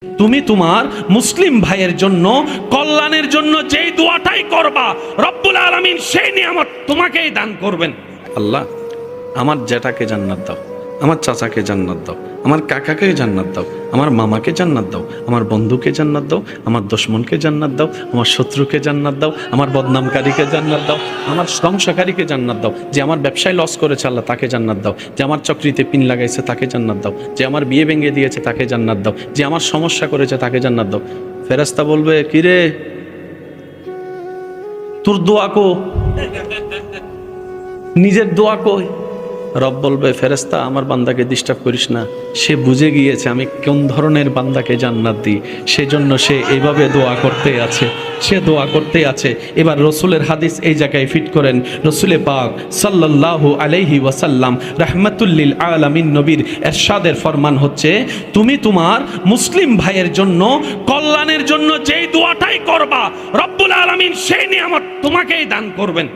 তুমি তোমার মুসলিম ভাইয়ের জন্য কল্যাণের জন্য যেই দোয়াটাই করবা রব্বুল আলামিন সেই নিয়ামত তোমাকেই দান করবেন। আল্লাহ আমার জ্যাঠাকে জান্নাত দাও, আমার চাচাকে জান্নাত দাও, আমার কাকাকে জান্নাত দাও, আমার মামাকে জান্নাত দাও, আমার বন্ধুকে জান্নাত দাও, আমার দুশমনকে জান্নাত দাও, আমার শত্রুকে জান্নাত দাও, আমার বদনামকারীকে জান্নাত দাও, আমার ধ্বংসকারীকে জান্নাত দাও, যে আমার ব্যবসায় লস করেছে আল্লাহ তাকে জান্নাত দাও, যে আমার চাকরিতে পিন লাগাইছে তাকে জান্নাত দাও, যে আমার বিয়ে ভেঙে দিয়েছে তাকে জান্নাত দাও, যে আমার সমস্যা করেছে তাকে জান্নাত দাও। ফেরেশতা বলবে কিরে তোর দোয়া কো, নিজের দোয়া কই? রব বলবে ফেরেশতা আমার বান্দাকে ডিস্টার্ব করিস না, সে বুঝে গিয়েছে আমি কোন ধরনের বান্দাকে জান্নাত দিই, সেজন্য সে এইভাবে দোয়া করতে আছে, সে দোয়া করতে আছে। এবার রসুলের হাদিস এই জায়গায় ফিট করেন। রসুলে পাক সাল্লাল্লাহু আলাইহি ওয়াসাল্লাম রাহমাতুল লিল আলামিন নবীর এরশাদের ফরমান হচ্ছে, তুমি তোমার মুসলিম ভাইয়ের জন্য কল্যাণের জন্য যেই দোয়াটাই করবা রব্বুল আলামিন সেই নিয়ামত তোমাকেই দান করবেন।